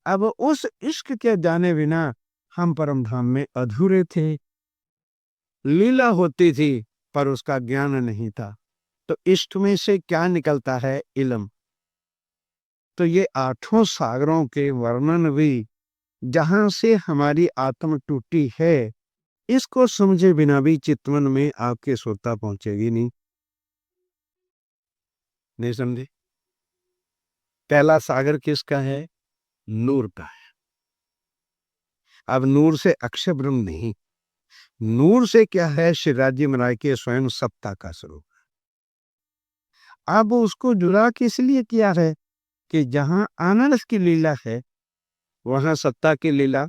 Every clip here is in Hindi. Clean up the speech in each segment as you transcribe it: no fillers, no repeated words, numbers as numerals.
अब उस इश्क के जाने बिना हम परम धाम में अधूरे थे। लीला होती थी पर उसका ज्ञान नहीं था। तो इष्ट में से क्या निकलता है? इल्म। तो ये आठों सागरों के वर्णन भी जहां से हमारी आत्म टूटी है, इसको समझे बिना भी चितवन में आपके सोता पहुंचेगी नहीं। नहीं समझे? पहला सागर किसका है? नूर का है। अब नूर से अक्षय ब्रह्म नहीं, नूर से क्या है? श्री राज्य महाराज के स्वयं सत्ता का स्वरूप। अब उसको जुड़ा किस लिए किया है कि जहां आनंद की लीला है वहां सत्ता की लीला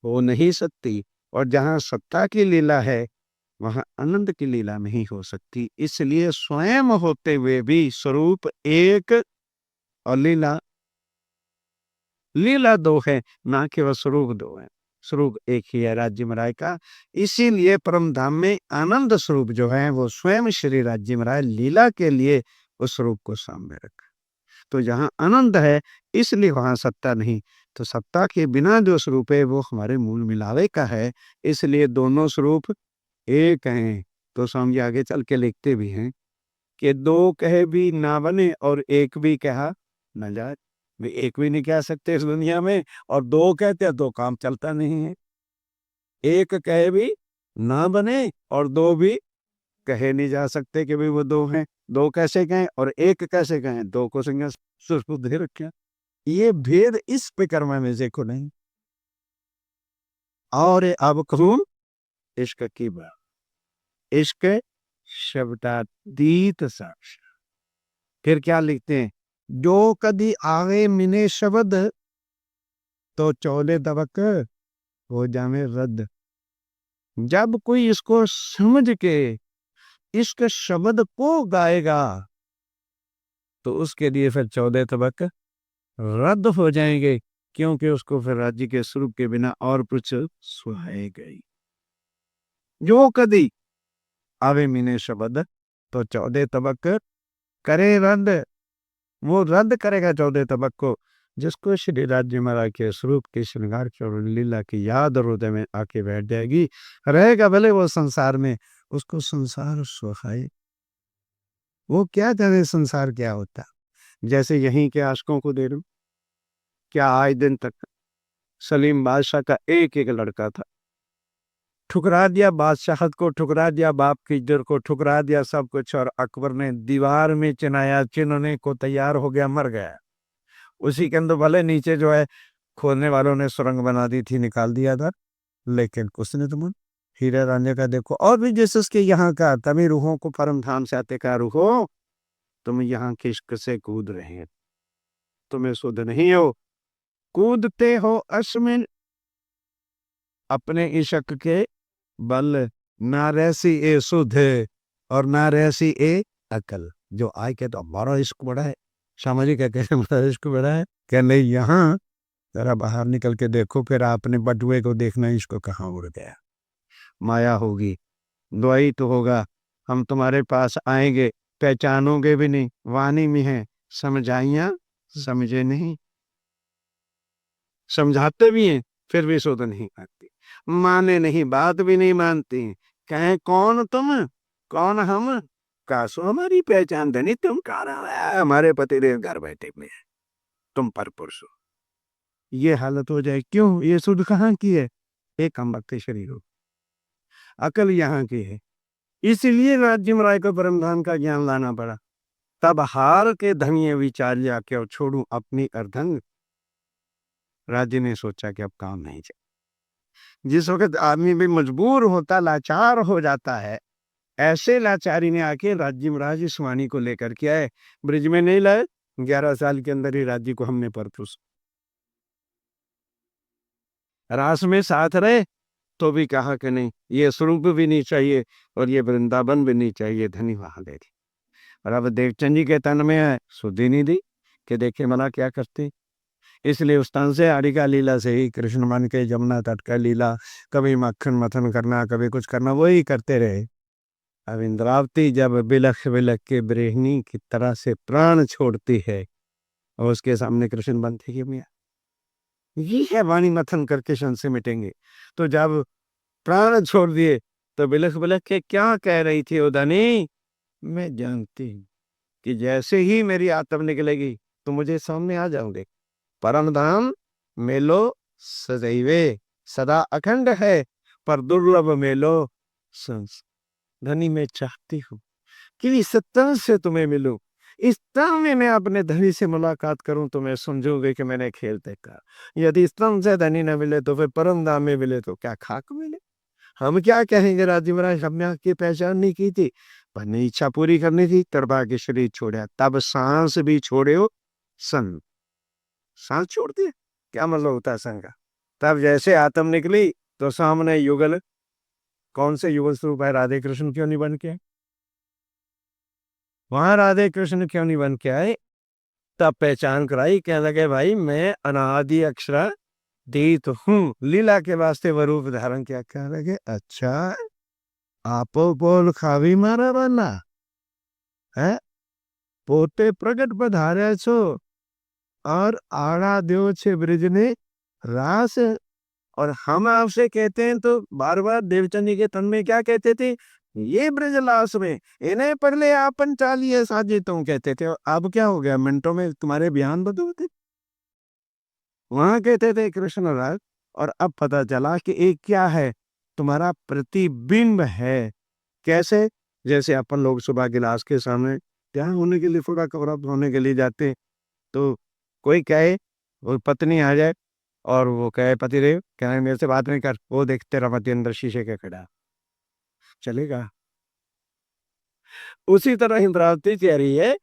हो नहीं सकती, और जहां सत्ता की लीला है वहां आनंद की लीला नहीं हो सकती। इसलिए स्वयं होते हुए भी स्वरूप एक और लीला लीला दो है, ना केवल स्वरूप दो है। स्वरूप एक ही है राज्य महाराज का। इसीलिए परम धाम में आनंद स्वरूप जो है वो स्वयं श्री राज्य महाराज लीला के लिए उस स्वरूप को सामने रखा। तो जहां आनंद है इसलिए वहां सत्ता नहीं। तो सत्ता के बिना जो स्वरूप है वो हमारे मूल मिलावे का है, इसलिए दोनों स्वरूप एक हैं। तो स्वामी जी आगे चल के लिखते भी हैं कि दो कहे भी ना बने और एक भी कहा न जाए। वे एक भी नहीं कह सकते इस दुनिया में, और दो कहते हैं तो काम चलता नहीं है। एक कहे भी ना बने और दो भी कहे नहीं जा सकते कि भाई वो दो हैं। दो कैसे कहें और एक कैसे कहें? दो को संज्ञा सुस्पुत रखें। ये भेद इस विकर्मा में देखो नहीं। और अब कहूं इश्क की बात, इश्क शब्दातीत साक्ष। फिर क्या लिखते हैं? जो कदी आगे मिने शब्द तो चौले दबक हो जावे रद्द। जब कोई इसको समझ के इश्क शब्द को गाएगा तो उसके लिए फिर 14 तबक रद्द हो जाएंगे, क्योंकि उसको फिर राज्य के स्वरूप के बिना और कुछ सुहाएगा ही। जो कदी आवे मीने शब्द तो 14 तबक करे रद्द। वो रद्द करेगा 14 तबक को। जिसको श्री राज्य महाराज के स्वरूप के श्रृंगार की और लीला की याद और हृदय में आके बैठ जाएगी, रहेगा भले वो संसार में, उसको संसार सुहाए। वो क्या जाने संसार क्या होता। जैसे यहीं के आशिकों को दे रहा, क्या आज दिन तक सलीम बादशाह का एक एक लड़का था, ठुकरा दिया बादशाहत को, ठुकरा दिया बाप की इज्जत को, ठुकरा दिया सब कुछ, और अकबर ने दीवार में चिनाया, चिन्हने को तैयार हो गया, मर गया। उसी के अंदर भले नीचे जो है खोदने वालों ने सुरंग बना दी थी, निकाल दिया था, लेकिन उसने तुम हीरा रांझे का देखो। और भी जैसे उसके यहाँ का तभी रूहों को परम धाम से आते का रूहो, तुम यहाँ किश्क से कूद रहे हैं, तुम्हें सुध नहीं हो, कूदते हो अश्मिन अपने इश्क के बल, ना रहसी ए सुध और ना रहसी ए अकल। जो आए के तो हमारा इश्क बड़ा है, समझिए क्या कहते हैं, हमारा इश्क बड़ा है क्या? नहीं, यहाँ जरा बाहर निकल के देखो, फिर आपने बटुए को देखना इसको कहाँ उड़ गया। माया होगी, द्वैत तो होगा। हम तुम्हारे पास आएंगे, पहचानोगे भी नहीं, वाणी में है समझाइया समझे नहीं, समझाते भी हैं फिर भी शुद्ध नहीं करती, माने नहीं बात भी नहीं मानती। कहें कौन तुम, कौन हम, कासो हमारी पहचान धनी, तुम कह रहा है हमारे पतिदेव घर बैठे हुए हैं, तुम पर पुरुष हो। ये हालत हो जाए, क्यों? ये शुद्ध कहाँ की है? एक हम भक्त शरीर हो, अकल यहाँ की है। इसलिए राज्य में राय को परम धाम का ज्ञान लाना पड़ा। तब हार के धनिये विचार जाके और छोड़ू अपनी अर्धंग। राज्य ने सोचा कि अब काम नहीं चले। जिस वक्त आदमी भी मजबूर होता, लाचार हो जाता है, ऐसे लाचारी ने आके राज्य महाराज इस वाणी को लेकर के आए। ब्रिज में नहीं लाए, 11 साल के अंदर ही राज्य को हमने परपुरुष रास में साथ रहे, तो भी कहा कि नहीं, ये स्वरूप भी नहीं चाहिए और ये वृंदावन भी नहीं चाहिए, धनी वहां दे दी। और अब देवचंद जी के तन में है, सुधी नहीं दी कि देखे मना क्या करते। इसलिए उस तन से हरिका लीला से ही कृष्ण मन के जमुना तट का लीला, कभी मक्खन मथन करना, कभी कुछ करना, वही करते रहे। अब इंद्रावती जब बिलख बिलख के ब्रेहनी की तरह से प्राण छोड़ती है और उसके सामने कृष्ण बनते कि मिया, ये है वाणी मथन करके शन से मिटेंगे। तो जब प्राण छोड़ दिए तो बिलख बिलख के क्या कह रही थी उदानी, मैं जानती हूँ कि जैसे ही मेरी आत्म निकलेगी तो मुझे सामने आ जाओगे। परम धाम मेलो सदैवे सदा अखंड है, पर दुर्लभ मेलो संस। धनी मैं चाहती हूँ कि इस तन से तुम्हें मिलूं, इस तन में मैं अपने धनी से मुलाकात करूं तो मैं समझूंगी कि मैंने खेल देखा। यदि इस तन से धनी न मिले तो फिर परम धाम में मिले तो क्या खाक मिले। हम क्या कहेंगे राजी महाराज, हमने आपकी पहचान नहीं की थी, पर नहीं इच्छा पूरी करनी थी, तरबा के शरीर छोड़ा, तब सांस भी छोड़े हो सन। सांस छोड़ दिए, क्या मतलब होता है सन का। तब जैसे आत्म निकली तो सामने युगल, कौन से युगल स्वरूप है, राधे कृष्ण क्यों नहीं बन के आए? वहां राधे कृष्ण क्यों नहीं बन के आए? तब पहचान कराई, कहने लगे भाई मैं अनादि अक्षरा दीत हूँ, लीला के वास्ते वो रूप धारण किया। कहने लगे अच्छा, आपो बोल खावी मारा बना है, पोते प्रगट पधार्या छो और आड़ा देव छे ब्रिज ने रास। और हम आपसे कहते हैं तो बार बार देवचंदी के तन में क्या कहते थे, ये ब्रजलास में इन्हें पहले आपन चालिए साजे तुम कहते थे। अब क्या हो गया, मिनटों में तुम्हारे बयान बदलते। वहां कहते थे कृष्ण राज, और अब पता चला कि एक क्या है, तुम्हारा प्रतिबिंब है। कैसे? जैसे अपन लोग सुबह गिलास के सामने क्या होने के लिए, थोड़ा कवर अप होने के लिए जाते, तो कोई कहे, वो पत्नी आ जाए और वो कहे पति देव कहे मेरे से बात नहीं कर, वो देखते रहा पति अंदर शीशे के खड़ा, चलेगा? उसी तरह इंद्रावती कह रही है,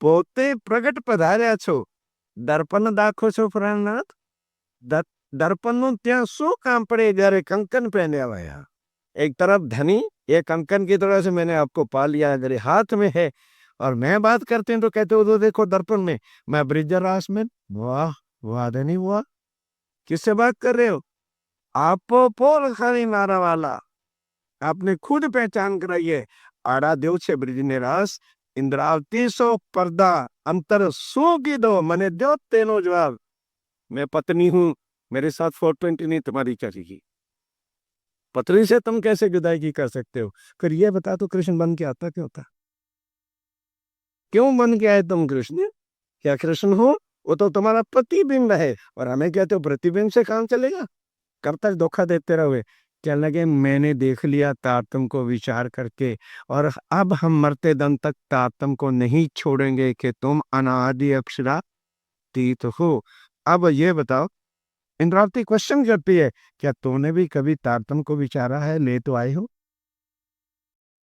पोते प्रगट पधार्या छो, दर्पण दाखो छो प्राणनाथ। दर्पण નું ત્યાં શું કામ પડે જ્યારે કંકન पहने हुआ। एक तरफ धनी, एक कंकन की तरह से मैंने आपको पा लिया है, मेरे हाथ में है, और मैं बात करते हैं तो कहते हो तो देखो दर्पण में मैं ब्रिजरास में। वाह, वाह धनी वाह, किससे बात कर रहे हो? आपो पोल खाली मारा वाला, आपने खुद पहचान कराई है। आड़ा देव छे ब्रिज ने रास, इंद्रावती सो पर्दा अंतर सो की दो मने दो तेनो जवाब। मैं पत्नी हूं, मेरे साथ 420 नहीं तुम्हारी चलेगी। पत्नी से तुम कैसे जुदाई कर सकते हो? फिर ये बता, तो कृष्ण बन के आता क्यों था? क्यों बन के आए तुम कृष्ण? क्या कृष्ण हो? वो तो तुम्हारा प्रतिबिंब है, और हमें कहते हो प्रतिबिंब से काम चलेगा? कब तक धोखा देते रहोगे? कहने लगे मैंने देख लिया तारतम को विचार करके, और अब हम मरते दम तक तारतम को नहीं छोड़ेंगे कि तुम अनादि अक्षरातीत हो। अब ये बताओ, इंद्रावती क्वेश्चन करती है, क्या तुमने भी कभी तारतम को विचारा है? ले तो आए हो,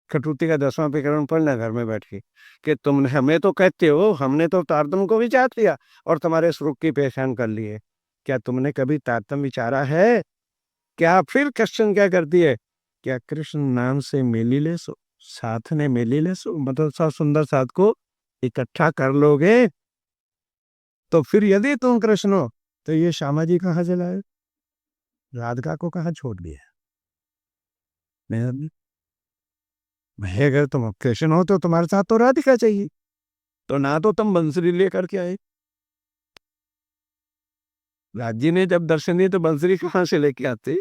कटौती का 10वां प्रकरण पढ़ना घर में बैठ के, कि तुमने, हमें तो कहते हो हमने तो तारतम को विचार लिया और तुम्हारे स्वरूप की पहचान कर ली है, क्या तुमने कभी तारतम विचारा है? क्या फिर क्वेश्चन क्या करती है, क्या कृष्ण नाम से मेली ले सो, साथ ने मेली ले सो, मतलब सब सुंदर साथ को इकट्ठा कर लोगे तो फिर यदि तुम कृष्ण हो तो ये श्यामा जी कहाँ चलाए, राधिका को कहाँ छोड़ दिया? भाई अगर तुम कृष्ण हो तो तुम्हारे साथ तो राधिका चाहिए, तो ना तो तुम बंसुरी लेकर के आए। राजी ने जब दर्शन दिए तो बंसुरी कहाँ से लेके आते?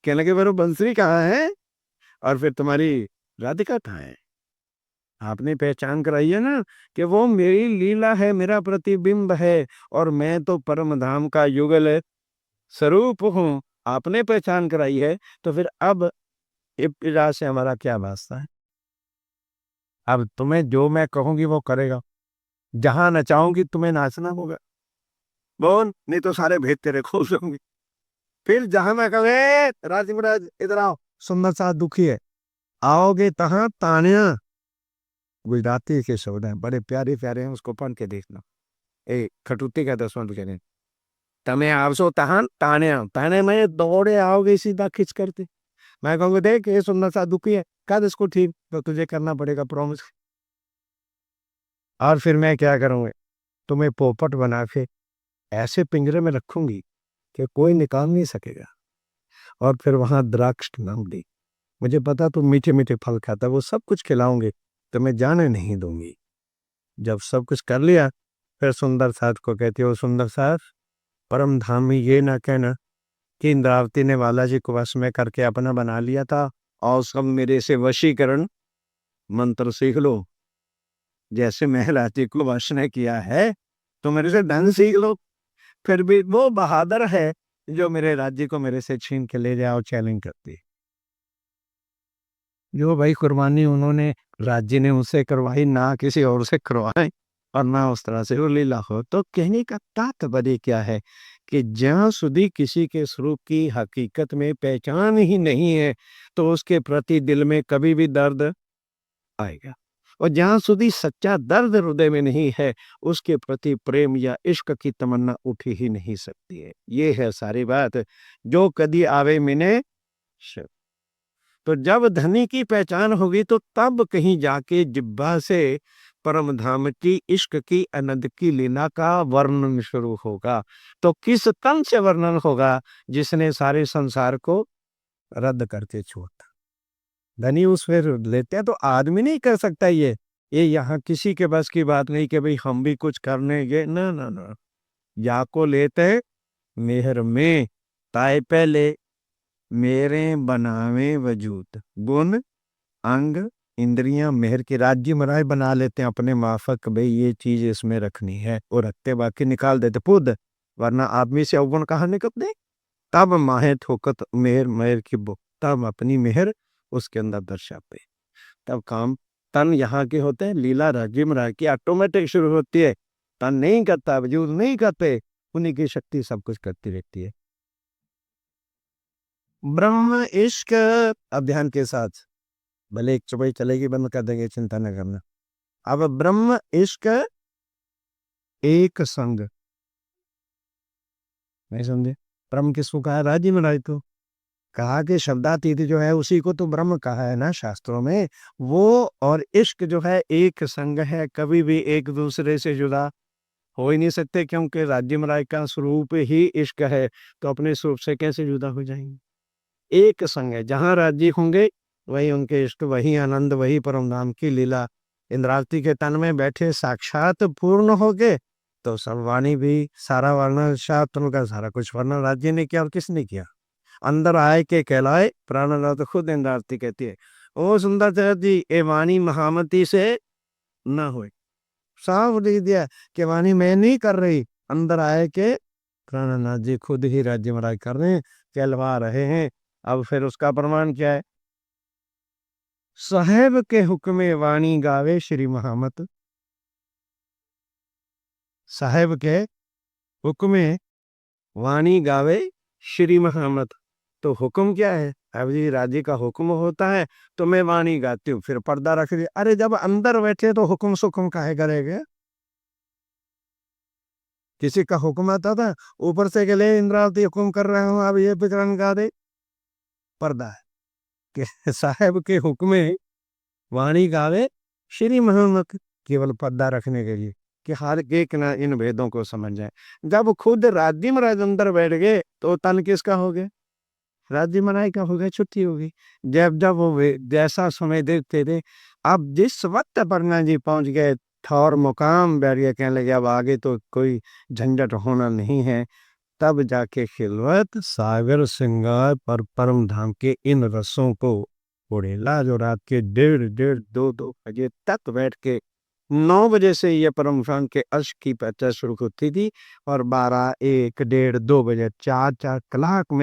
कहने लगे वो बंसुरी कहाँ है और फिर तुम्हारी राधिका कहाँ है? आपने पहचान कराई है ना कि वो मेरी लीला है, मेरा प्रतिबिंब है, और मैं तो परम धाम का युगल स्वरूप हूँ। आपने पहचान कराई है, तो फिर अब इब्तिदा से हमारा क्या वास्ता है? अब तुम्हें जो मैं कहूंगी वो करेगा, जहां नचाऊंगी तुम्हें नाचना होगा, बोल नहीं तो सारे भेद तेरे खोल दूंगी। फिर जहां मैं कहूँ राज महाराज इधर आओ, सुंदर सा दुखी है, आओगे तहां तानिया। गुजराती के शब्द हैं, बड़े प्यारे प्यारे हैं, उसको पढ़ के देखना। ए खटुती का 10वां कह रहे, तमें आवशो तहां ताने, ताने में दौड़े आओगे सीधा खिंच करते। मैं कहूँगा देख ये सुंदर सा दुखी है, कर इसको ठीक, तो तुझे करना पड़ेगा प्रॉमिस। और फिर मैं क्या करूँगा, तुम्हें पोपट बना के ऐसे पिंजरे में रखूंगी कि कोई निकाल नहीं सकेगा, और फिर वहां द्राक्ष नाम दी, मुझे पता तुम मीठे मीठे फल खाता, वो सब कुछ खिलाऊंगे, तुम्हें जाने नहीं दूंगी। जब सब कुछ कर लिया, फिर सुंदर साथ को कहती हो सुंदर साथ परम धाम में ये ना कहना कि इंद्रावती ने बालाजी को वश में करके अपना बना लिया था और सब मेरे से वशीकरण मंत्र सीख लो। जैसे महराज को वश ने किया है तो मेरे से ढंग सीख लो। फिर भी वो बहादुर है जो मेरे राज्य को मेरे से छीन के ले जाओ, चैलेंज करती है। जो भाई कुर्बानी उन्होंने राज्य ने उनसे करवाई, ना किसी और से करवाए और ना उस तरह से वो लीला हो। तो कहने का तात्पर्य क्या है कि ज्यां सुधी किसी के स्वरूप की हकीकत में पहचान ही नहीं है तो उसके प्रति दिल में कभी भी दर्द आएगा। और जहां सुधी सच्चा दर्द हृदय में नहीं है उसके प्रति प्रेम या इश्क की तमन्ना उठ ही नहीं सकती है। ये है सारी बात। जो कदी आवे मिने शिव। तो जब धनी की पहचान होगी तो तब कहीं जाके जिब्बा से परम धाम की इश्क की अनंत की लीला का वर्णन शुरू होगा। तो किस तन से वर्णन होगा जिसने सारे संसार को रद्द करके छोड़ा। धनी उस फिर लेते हैं तो आदमी नहीं कर सकता ये यहाँ किसी के बस की बात नहीं कि भाई हम भी कुछ करने गए, ना ना ना। या को लेते मेहर में ताए पहले मेरे बनावे वजूद गुण अंग इंद्रियां मेहर के राज्य मराय बना लेते हैं अपने माफक, भाई ये चीज इसमें रखनी है और रखते बाकी निकाल देते पुद। वरना आदमी से अवगुण कहाँ निकलते। तब माहे ठोकत मेहर मेहर की बुक, तब अपनी मेहर उसके अंदर दर्शाते। तब काम तन यहाँ के होते हैं, लीला राज्य मराय की ऑटोमेटिक शुरू होती है। तन नहीं करता, वजूद नहीं करते, उन्हीं की शक्ति सब कुछ करती रहती है। ब्रह्म इश्क। अब ध्यान के साथ, भले एक चुपाई चलेगी बंद कर देंगे, चिंता न करना। अब ब्रह्म इश्क एक संग, नहीं समझे। ब्रह्म किसको कहा है? राज्य में राय तो कहा कि शब्दातीत जो है उसी को तो ब्रह्म कहा है ना शास्त्रों में। वो और इश्क जो है एक संग है, कभी भी एक दूसरे से जुदा हो ही नहीं सकते क्योंकि राज्य मराय का स्वरूप ही इश्क है। तो अपने स्वरूप से कैसे जुदा हो जाएंगे। एक संग है, जहां राज्य होंगे वही उनके इष्ट, वही आनंद, वही परम धाम की लीला। इंद्रावती के तन में बैठे साक्षात पूर्ण हो गए तो सर्ववाणी भी सारा वर्णन शास्त्रों का सारा कुछ वर्णन राज्य ने किया और किसने किया। अंदर आए के कहलाए प्राणनाथ, खुद इंद्रावती कहती है ओ सुंदर जी ए वाणी महामती से न होए। साफ लिख दिया कि वाणी मैं नहीं कर रही, अंदर आए के प्राणनाथ जी खुद ही राज्य महाराज कर रहे हैं, कहलवा रहे हैं। अब फिर उसका प्रमाण क्या है। साहेब के हुक्मे वाणी गावे श्री महामत। साहेब के हुक्मे वाणी गावे श्री महामत। तो हुक्म क्या है। अब जी राजी का हुक्म होता है तो मैं वाणी गाती हूँ, फिर पर्दा रख दिया। अरे जब अंदर बैठे तो हुक्म सुक्म काहे करेंगे। किसी का हुक्म आता था ऊपर से गले इंद्रावती हुक्म कर रहे हो अब ये विकरण गा दे, पर्दा है कि साहेब के हुक्मे वाणी गावे श्री मोहम्मद, केवल पर्दा रखने के लिए कि हर एक ना इन भेदों को समझ जाए। जब खुद राज्य महाराज अंदर बैठ गए तो तन किसका हो गया। राज्य महाराज का हो गया, छुट्टी होगी। जब जब वो जैसा समय देखते थे। अब जिस वक्त पन्ना जी पहुंच गए ठौर मुकाम बैठ गए, कहने लगे अब आगे तो कोई झंझट होना नहीं है। तब जाके खिलवत सागर श्रृंगार पर परम धाम के इन रसों को उड़ेला, जो रात के 1:30 2 2 बजे तक बैठ के 9 बजे से ये परम धाम के अश्क की चर्चा शुरू होती थी और 12 1 1:30 2 बजे 4 4 कलाक में